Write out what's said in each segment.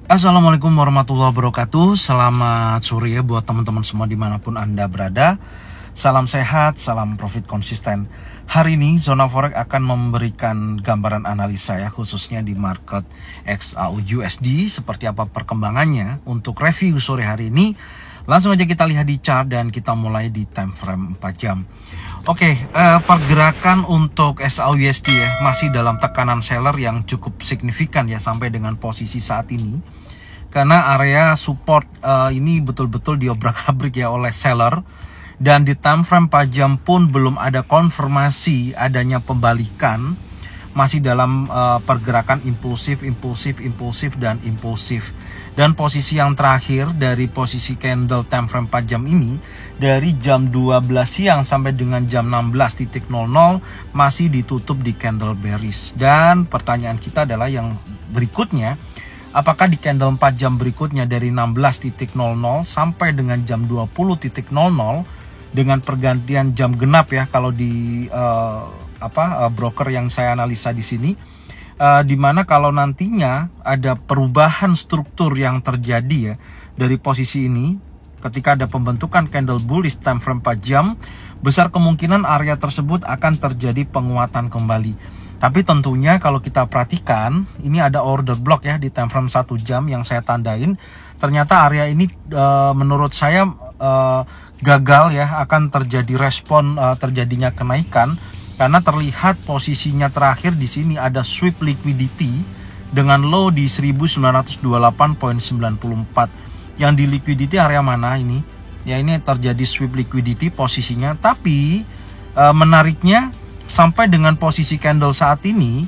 Assalamualaikum warahmatullahi wabarakatuh. Selamat sore ya buat teman-teman semua dimanapun Anda berada. Salam sehat, salam profit konsisten. Hari ini Zona Forex akan memberikan gambaran analisa ya, khususnya di market XAU/USD. Seperti apa perkembangannya untuk review sore hari ini. Langsung aja kita lihat di chart dan kita mulai di time frame 4 jam. Oke, pergerakan untuk XAU/USD ya masih dalam tekanan seller yang cukup signifikan ya sampai dengan posisi saat ini. Karena area support ini betul-betul diobrak-abrik ya oleh seller. Dan di time frame 4 jam pun belum ada konfirmasi adanya pembalikan. Masih dalam pergerakan impulsif, dan impulsif. Dan posisi yang terakhir dari posisi candle time frame 4 jam ini, dari jam 12 siang sampai dengan jam 16.00 masih ditutup di candle bearish. Dan pertanyaan kita adalah yang berikutnya, apakah di candle 4 jam berikutnya dari 16.00 sampai dengan jam 20.00 dengan pergantian jam genap ya kalau di broker yang saya analisa di sini, dimana kalau nantinya ada perubahan struktur yang terjadi ya dari posisi ini, ketika ada pembentukan candle bullish time frame 4 jam, besar kemungkinan area tersebut akan terjadi penguatan kembali. Tapi tentunya kalau kita perhatikan, ini ada order block ya di time frame 1 jam yang saya tandain. Ternyata area ini menurut saya gagal ya, akan terjadi respon terjadinya kenaikan. Karena terlihat posisinya terakhir di sini ada sweep liquidity dengan low di 1928.94. Yang di liquidity area mana ini? Ya, ini terjadi sweep liquidity posisinya. Tapi menariknya sampai dengan posisi candle saat ini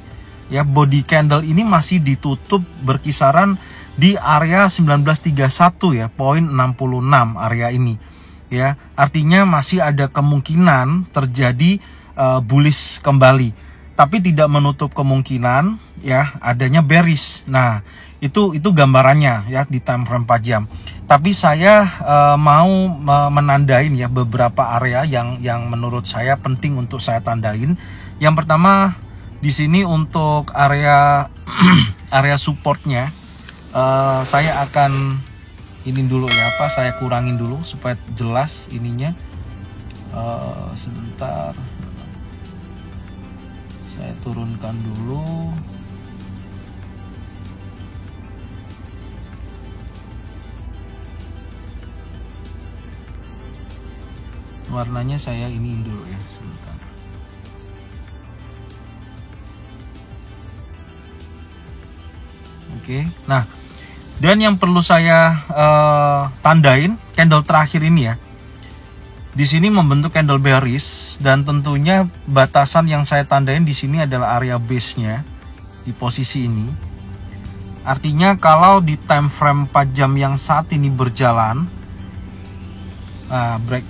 ya, body candle ini masih ditutup berkisaran di area 1931 ya, poin 66 area ini. Ya, artinya masih ada kemungkinan terjadi bullish kembali, tapi tidak menutup kemungkinan ya adanya bearish. Nah, itu gambarannya ya di time frame 4 jam. Tapi saya mau menandain ya beberapa area yang menurut saya penting untuk saya tandain. Yang pertama di sini untuk area area supportnya, saya akan ini dulu ya, saya kurangin dulu supaya jelas ininya. Sebentar, saya turunkan dulu. Warnanya saya iniin dulu ya, sebentar. Oke, nah, dan yang perlu saya tandain candle terakhir ini ya. Di sini membentuk candle bearish, dan tentunya batasan yang saya tandain di sini adalah area base-nya di posisi ini. Artinya kalau di time frame 4 jam yang saat ini berjalan,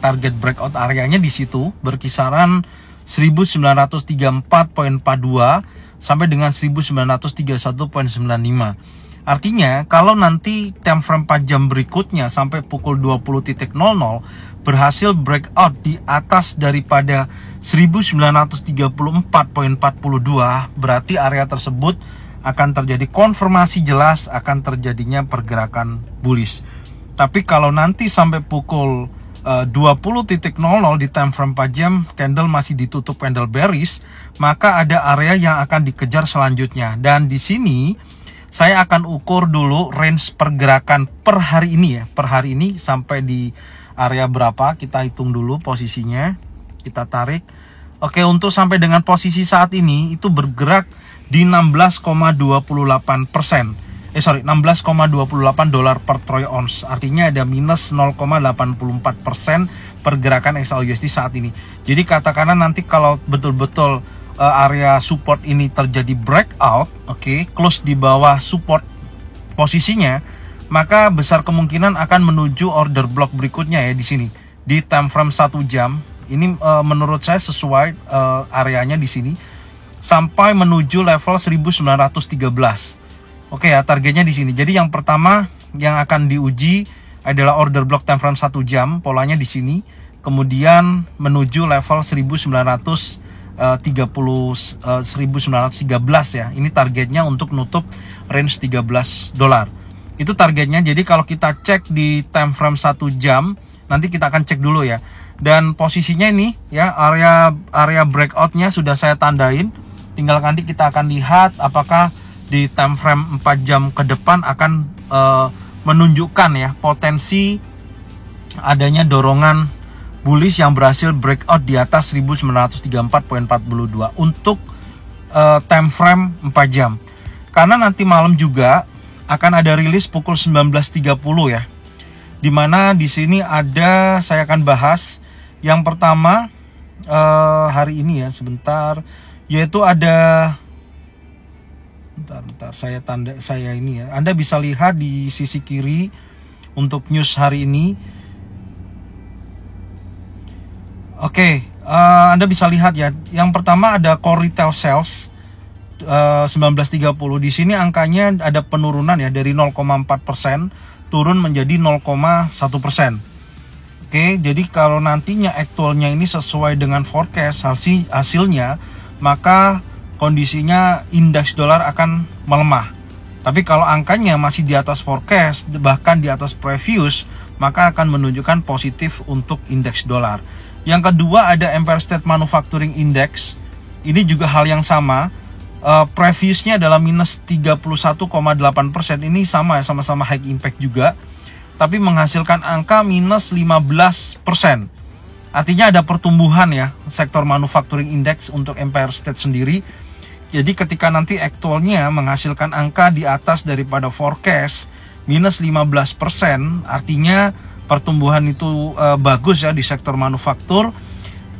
target breakout areanya di situ berkisaran 1934.42 sampai dengan 1931.95. Artinya kalau nanti time frame 4 jam berikutnya sampai pukul 20.00 berhasil breakout di atas daripada 1934.42, berarti area tersebut akan terjadi konfirmasi jelas akan terjadinya pergerakan bullish. Tapi kalau nanti sampai pukul 20.00 di time frame 4 jam candle masih ditutup candle bearish, maka ada area yang akan dikejar selanjutnya. Dan di sini saya akan ukur dulu range pergerakan per hari ini ya, per hari ini sampai di area berapa, kita hitung dulu posisinya, kita tarik. Oke, untuk sampai dengan posisi saat ini itu bergerak di 16,28%. 16,28 dolar per troy ounce. Artinya ada minus 0,84% pergerakan XAU/USD saat ini. Jadi katakanlah nanti kalau betul-betul area support ini terjadi breakout, close di bawah support posisinya, maka besar kemungkinan akan menuju order block berikutnya ya di sini di time frame 1 jam. Ini menurut saya sesuai areanya di sini sampai menuju level 1913. Oke ya, targetnya di sini. Jadi yang pertama yang akan diuji adalah order block time frame 1 jam, polanya di sini. Kemudian menuju level 1913 ya. Ini targetnya untuk nutup range $13. Itu targetnya. Jadi kalau kita cek di time frame 1 jam, nanti kita akan cek dulu ya. Dan posisinya ini ya, area breakoutnya sudah saya tandain. Tinggal nanti kita akan lihat apakah di time frame 4 jam ke depan akan menunjukkan ya potensi adanya dorongan bullish yang berhasil breakout di atas 1934.42 untuk time frame 4 jam. Karena nanti malam juga akan ada rilis pukul 19.30 ya. Dimana di sini ada, saya akan bahas yang pertama hari ini ya, sebentar, yaitu ada, bentar saya ini ya. Anda bisa lihat di sisi kiri untuk news hari ini. Oke, Anda bisa lihat ya. Yang pertama ada core retail sales 19.30. Di sini angkanya ada penurunan ya, dari 0,4% turun menjadi 0,1%. Oke, jadi kalau nantinya aktualnya ini sesuai dengan forecast hasilnya, maka kondisinya indeks dolar akan melemah. Tapi kalau angkanya masih di atas forecast, bahkan di atas previous, maka akan menunjukkan positif untuk indeks dolar. Yang kedua ada Empire State Manufacturing Index. Ini juga hal yang sama. Previously adalah minus 31,8%. Ini sama ya, sama-sama high impact juga, tapi menghasilkan angka minus 15%. Artinya ada pertumbuhan ya sektor manufacturing index untuk Empire State sendiri. Jadi ketika nanti aktualnya menghasilkan angka di atas daripada forecast minus 15%, artinya pertumbuhan itu bagus ya di sektor manufaktur,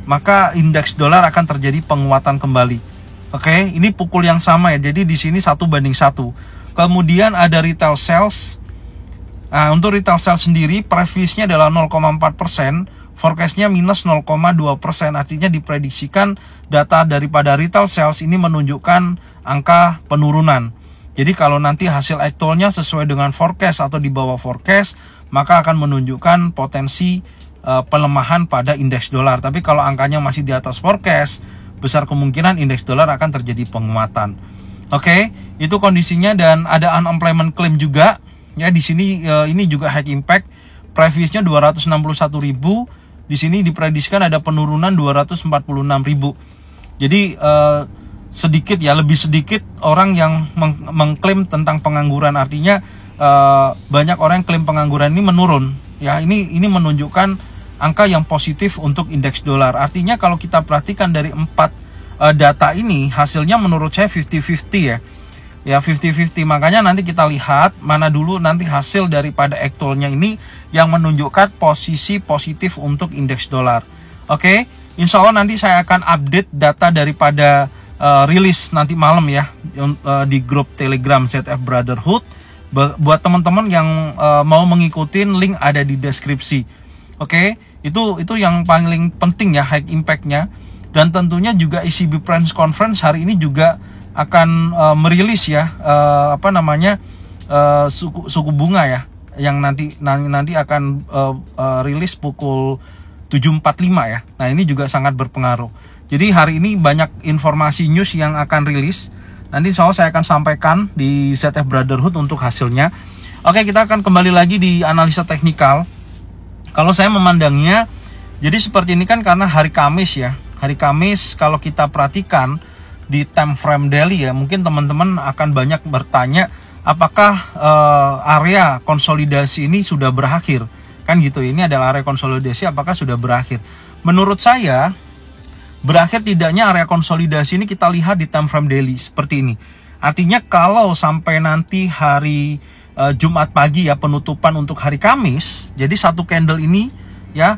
maka indeks dolar akan terjadi penguatan kembali. Oke, ini pukul yang sama ya. Jadi di sini 1:1. Kemudian ada retail sales. Nah, untuk retail sales sendiri previously adalah 0,4%, forecastnya minus 0,2%. Artinya diprediksikan data daripada retail sales ini menunjukkan angka penurunan. Jadi kalau nanti hasil aktualnya sesuai dengan forecast atau di bawah forecast, maka akan menunjukkan potensi pelemahan pada indeks dolar. Tapi kalau angkanya masih di atas forecast, besar kemungkinan indeks dolar akan terjadi penguatan. Oke, itu kondisinya. Dan ada unemployment claim juga ya di sini. Ini juga high impact. Previousnya 261.000. Di sini diprediksikan ada penurunan 246.000. Jadi sedikit ya, lebih sedikit orang yang mengklaim tentang pengangguran. Artinya banyak orang yang klaim pengangguran ini menurun. Ya, ini menunjukkan angka yang positif untuk indeks dolar. Artinya kalau kita perhatikan dari 4 data ini, hasilnya menurut saya 50-50 ya. Ya 50-50, makanya nanti kita lihat mana dulu nanti hasil daripada aktualnya ini yang menunjukkan posisi positif untuk indeks dolar. Oke, insya Allah nanti saya akan update data daripada rilis nanti malam ya di grup Telegram ZF Brotherhood. Buat teman-teman yang mau mengikuti, link ada di deskripsi. Oke, itu yang paling penting ya, high impact-nya. Dan tentunya juga ECB Press Conference hari ini juga akan merilis ya suku bunga ya, yang nanti akan rilis pukul 7.45 ya. Nah, ini juga sangat berpengaruh. Jadi hari ini banyak informasi news yang akan rilis. Nanti insya Allah saya akan sampaikan di ZF Brotherhood untuk hasilnya. Oke, kita akan kembali lagi di analisa teknikal. Kalau saya memandangnya, jadi seperti ini kan karena hari Kamis ya. Hari Kamis kalau kita perhatikan di time frame daily ya, mungkin teman-teman akan banyak bertanya apakah area konsolidasi ini sudah berakhir. Kan gitu, ini adalah area konsolidasi, apakah sudah berakhir? Menurut saya, berakhir tidaknya area konsolidasi ini kita lihat di time frame daily seperti ini. Artinya kalau sampai nanti hari Jumat pagi ya, penutupan untuk hari Kamis, jadi satu candle ini ya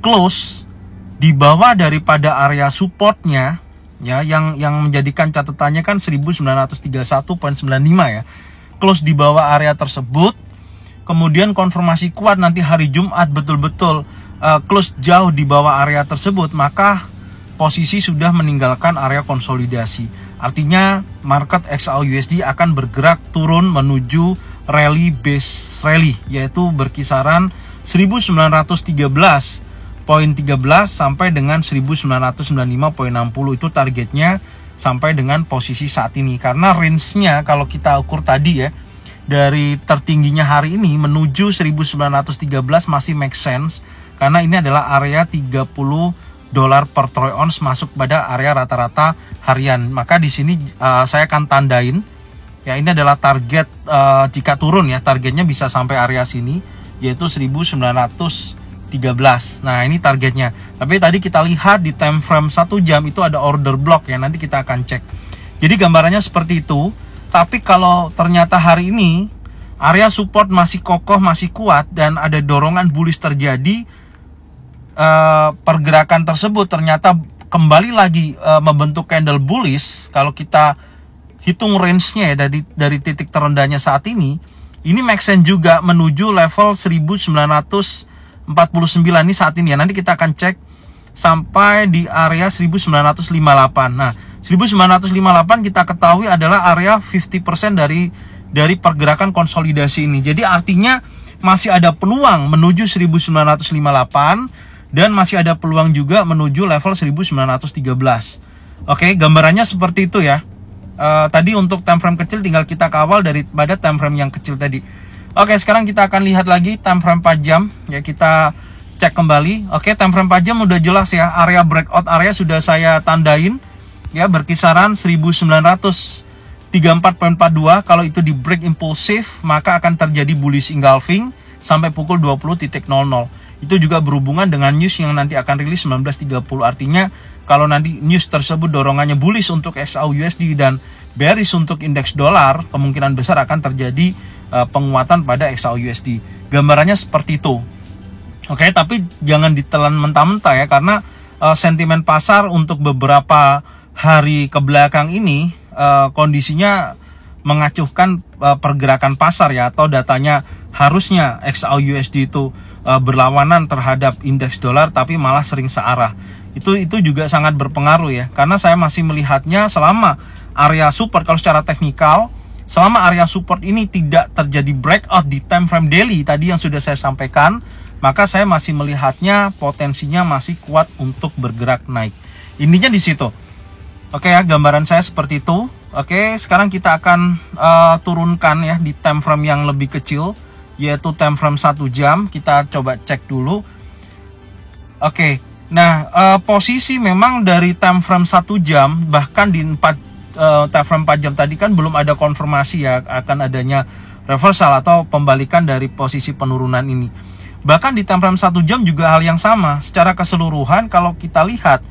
close di bawah daripada area supportnya ya, yang menjadikan catatannya kan 1931.95 ya, close di bawah area tersebut. Kemudian konfirmasi kuat nanti hari Jumat betul-betul close jauh di bawah area tersebut, maka posisi sudah meninggalkan area konsolidasi. Artinya market XAUUSD akan bergerak turun menuju rally base rally, yaitu berkisaran 1913.13 sampai dengan 1995.60. Itu targetnya sampai dengan posisi saat ini. Karena range-nya kalau kita ukur tadi ya, dari tertingginya hari ini menuju 1913 masih make sense, karena ini adalah area 30 dolar per troy ounce masuk pada area rata-rata harian. Maka di sini saya akan tandain ya, ini adalah target jika turun ya, targetnya bisa sampai area sini yaitu 1913. Nah, ini targetnya. Tapi tadi kita lihat di time frame 1 jam itu ada order block ya, nanti kita akan cek. Jadi gambarannya seperti itu. Tapi kalau ternyata hari ini area support masih kokoh, masih kuat dan ada dorongan bullish terjadi, pergerakan tersebut ternyata kembali lagi membentuk candle bullish. Kalau kita hitung range-nya ya, dari titik terendahnya saat ini make sense juga menuju level 1949 ini saat ini ya. Nanti kita akan cek sampai di area 1958. Nah, 1958 kita ketahui adalah area 50% dari pergerakan konsolidasi ini. Jadi artinya masih ada peluang menuju 1958 dan masih ada peluang juga menuju level 1913. Oke, gambarannya seperti itu ya. Tadi untuk time frame kecil tinggal kita kawal daripada time frame yang kecil tadi. Oke, sekarang kita akan lihat lagi time frame 4 jam ya, kita cek kembali. Oke, time frame 4 jam udah jelas ya, area breakout area sudah saya tandain ya, berkisaran 1934.42. Kalau itu di break impulsif maka akan terjadi bullish engulfing sampai pukul 20.00. Itu juga berhubungan dengan news yang nanti akan rilis 19.30. Artinya kalau nanti news tersebut dorongannya bullish untuk XAUUSD dan bearish untuk indeks dolar, kemungkinan besar akan terjadi penguatan pada XAUUSD. Gambarannya seperti itu. Oke, tapi jangan ditelan mentah-mentah ya, karena sentimen pasar untuk beberapa hari ke belakang ini kondisinya mengacuhkan pergerakan pasar ya, atau datanya harusnya XAUUSD itu berlawanan terhadap indeks dolar tapi malah sering searah. Itu juga sangat berpengaruh ya, karena saya masih melihatnya selama area support, kalau secara teknikal selama area support ini tidak terjadi breakout di time frame daily tadi yang sudah saya sampaikan, maka saya masih melihatnya potensinya masih kuat untuk bergerak naik. Intinya di situ. Oke ya, gambaran saya seperti itu. Oke, sekarang kita akan turunkan ya di time frame yang lebih kecil, yaitu time frame 1 jam. Kita coba cek dulu. Oke, nah posisi memang dari time frame 1 jam, bahkan di time frame 4 jam tadi kan belum ada konfirmasi ya akan adanya reversal atau pembalikan dari posisi penurunan ini. Bahkan di time frame 1 jam juga hal yang sama. Secara keseluruhan kalau kita lihat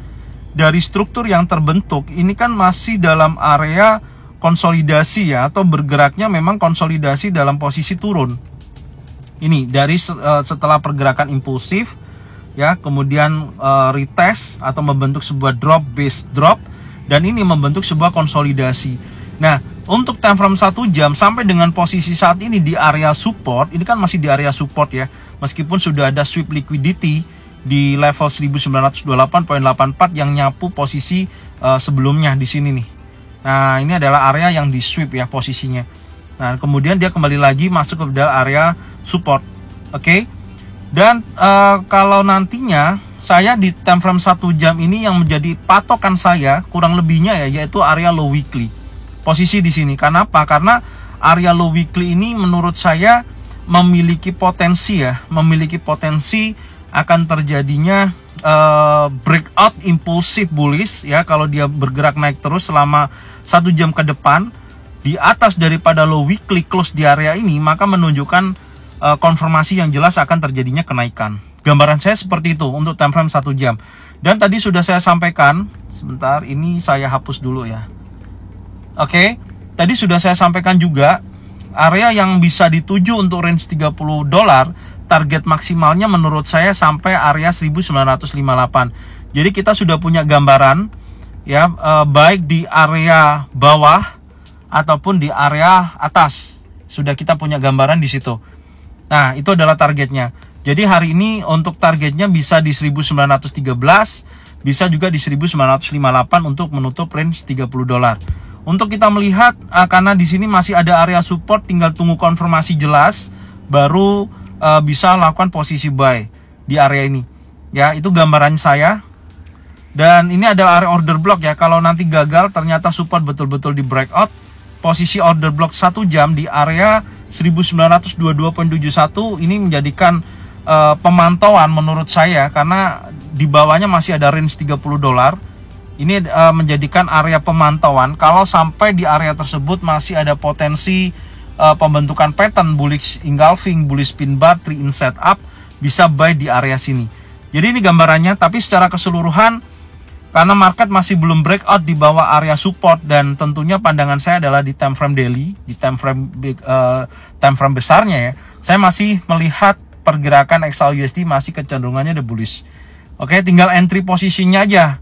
dari struktur yang terbentuk, ini kan masih dalam area konsolidasi ya, atau bergeraknya memang konsolidasi dalam posisi turun. Ini dari setelah pergerakan impulsif ya, kemudian retest atau membentuk sebuah drop base drop, dan ini membentuk sebuah konsolidasi. Nah, untuk time frame 1 jam sampai dengan posisi saat ini di area support, ini kan masih di area support ya, meskipun sudah ada sweep liquidity di level 1928.84 yang nyapu posisi sebelumnya di sini nih. Nah, ini adalah area yang di sweep ya posisinya. Nah, kemudian dia kembali lagi masuk ke dalam area support. Oke. Dan kalau nantinya saya di time frame 1 jam ini yang menjadi patokan saya kurang lebihnya ya, yaitu area low weekly. Posisi di sini. Kenapa? Karena area low weekly ini menurut saya memiliki potensi ya, memiliki potensi akan terjadinya breakout impulsif bullish ya, kalau dia bergerak naik terus selama 1 jam ke depan di atas daripada low weekly close di area ini, maka menunjukkan konfirmasi yang jelas akan terjadinya kenaikan. Gambaran saya seperti itu untuk time frame 1 jam. Dan tadi sudah saya sampaikan, sebentar ini saya hapus dulu ya. Oke, tadi sudah saya sampaikan juga area yang bisa dituju untuk range 30 dolar, target maksimalnya menurut saya sampai area 1958. Jadi kita sudah punya gambaran ya, baik di area bawah ataupun di area atas. Sudah kita punya gambaran di situ. Nah, itu adalah targetnya. Jadi hari ini untuk targetnya bisa di 1913, bisa juga di 1958 untuk menutup range 30 dolar. Untuk kita melihat karena di sini masih ada area support, tinggal tunggu konfirmasi jelas baru bisa lakukan posisi buy di area ini. Ya, itu gambaran saya. Dan ini adalah area order block ya. Kalau nanti gagal ternyata support betul-betul di breakout, posisi order block 1 jam di area 1922.71 ini menjadikan pemantauan menurut saya, karena di bawahnya masih ada range $30. Ini menjadikan area pemantauan. Kalau sampai di area tersebut masih ada potensi pembentukan pattern bullish engulfing, bullish pin bar, 3-in setup, bisa buy di area sini. Jadi ini gambarannya, tapi secara keseluruhan karena market masih belum breakout di bawah area support, dan tentunya pandangan saya adalah di time frame daily, di time frame besarnya ya, saya masih melihat pergerakan XAUUSD masih kecenderungannya the bullish. Oke, tinggal entry posisinya aja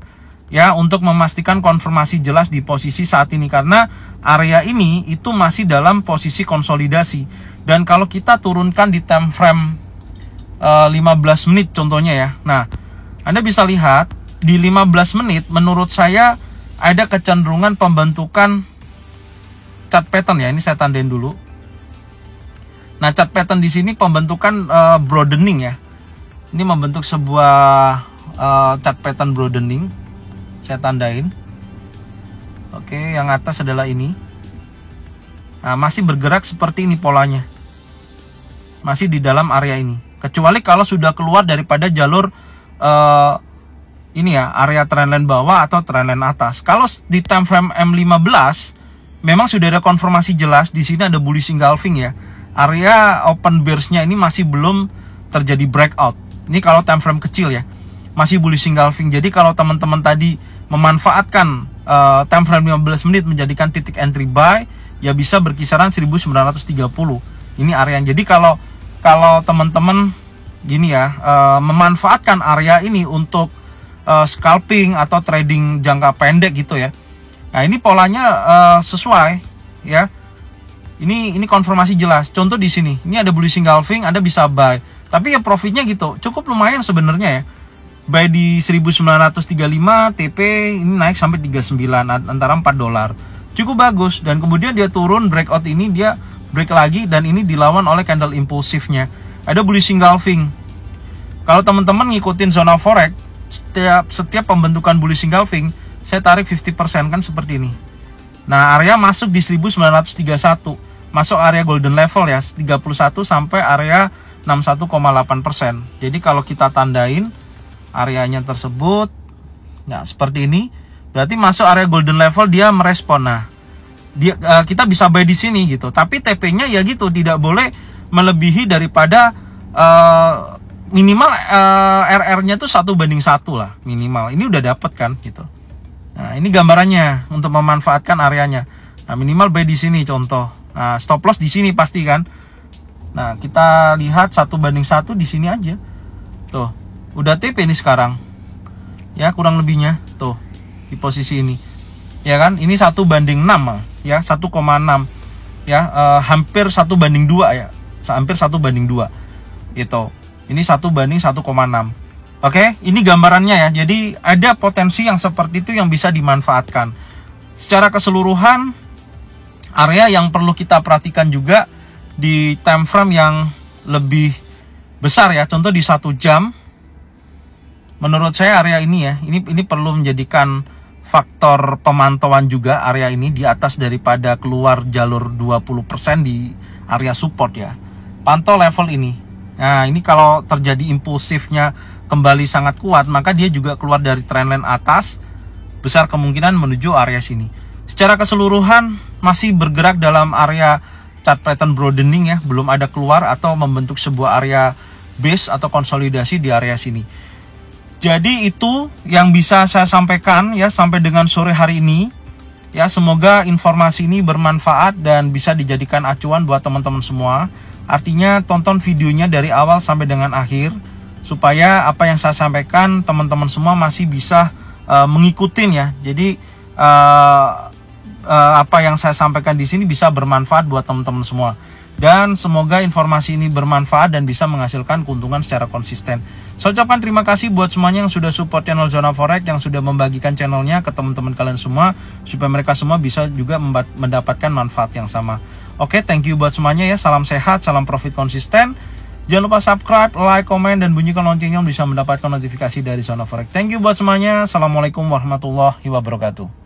ya, untuk memastikan konfirmasi jelas di posisi saat ini, karena area ini itu masih dalam posisi konsolidasi. Dan kalau kita turunkan di time frame 15 menit contohnya ya, nah Anda bisa lihat di 15 menit menurut saya ada kecenderungan pembentukan chart pattern ya. Ini saya tandain dulu. Nah, chart pattern di sini pembentukan broadening ya. Ini membentuk sebuah chart pattern broadening. Saya tandain. Oke, yang atas adalah ini. Nah, masih bergerak seperti ini polanya. Masih di dalam area ini. Kecuali kalau sudah keluar daripada jalur ini ya, area trendline bawah atau trendline atas. Kalau di time frame M15 memang sudah ada konfirmasi jelas, di sini ada bullish engulfing ya. Area open bears-nya ini masih belum terjadi breakout. Ini kalau time frame kecil ya, masih bullish engulfing. Jadi kalau teman-teman tadi memanfaatkan time frame 15 menit menjadikan titik entry buy, ya bisa berkisaran 1930. Ini area. Jadi kalau teman-teman gini ya, memanfaatkan area ini untuk scalping atau trading jangka pendek gitu ya. Nah, ini polanya sesuai ya. Ini konfirmasi jelas. Contoh di sini, ini ada bullish engulfing, Anda bisa buy. Tapi ya profitnya gitu, cukup lumayan sebenarnya ya. Buy di 1935, TP ini naik sampai 39, antara $4. Cukup bagus, dan kemudian dia turun breakout ini, dia break lagi, dan ini dilawan oleh candle impulsifnya. Ada bullish engulfing. Kalau teman-teman ngikutin zona forex, setiap pembentukan bullish engulfing saya tarik 50% kan seperti ini. Nah, area masuk di 1931, masuk area golden level ya, 31 sampai area 61,8%. Jadi kalau kita tandain areanya tersebut, nah seperti ini, berarti masuk area golden level, dia merespon. Nah, kita bisa buy di sini gitu. Tapi TP-nya ya gitu, tidak boleh melebihi daripada minimal RR-nya tuh 1:1 lah minimal. Ini udah dapet kan gitu. Nah, ini gambarannya untuk memanfaatkan areanya. Nah, minimal buy di sini contoh. Nah, stop loss di sini pasti kan. Nah, kita lihat 1:1 di sini aja. Tuh, udah TP ini sekarang. Ya, kurang lebihnya tuh di posisi ini. Ya kan? Ini 1:6 ya, 1,6. Ya, hampir 1:2 ya. Hampir 1:2. Itu. Ini 1:1,6. Oke, ini gambarannya ya. Jadi ada potensi yang seperti itu yang bisa dimanfaatkan. Secara keseluruhan, area yang perlu kita perhatikan juga di time frame yang lebih besar ya. Contoh di 1 jam. Menurut saya area ini ya, ini perlu menjadikan faktor pemantauan juga, area ini di atas daripada keluar jalur 20% di area support ya. Pantau level ini. Nah, ini kalau terjadi impulsifnya kembali sangat kuat, maka dia juga keluar dari trendline atas, besar kemungkinan menuju area sini. Secara keseluruhan masih bergerak dalam area chart pattern broadening ya, belum ada keluar atau membentuk sebuah area base atau konsolidasi di area sini. Jadi itu yang bisa saya sampaikan ya sampai dengan sore hari ini. Ya, semoga informasi ini bermanfaat dan bisa dijadikan acuan buat teman-teman semua. Artinya tonton videonya dari awal sampai dengan akhir supaya apa yang saya sampaikan teman-teman semua masih bisa mengikutin ya. Jadi apa yang saya sampaikan di sini bisa bermanfaat buat teman-teman semua. Dan semoga informasi ini bermanfaat dan bisa menghasilkan keuntungan secara konsisten. Saya ucapkan terima kasih buat semuanya yang sudah support channel Zona Forex, yang sudah membagikan channelnya ke teman-teman kalian semua, supaya mereka semua bisa juga mendapatkan manfaat yang sama. Oke, thank you buat semuanya ya. Salam sehat, salam profit konsisten. Jangan lupa subscribe, like, komen, dan bunyikan loncengnya bisa mendapatkan notifikasi dari Zona Forex. Thank you buat semuanya. Assalamualaikum warahmatullahi wabarakatuh.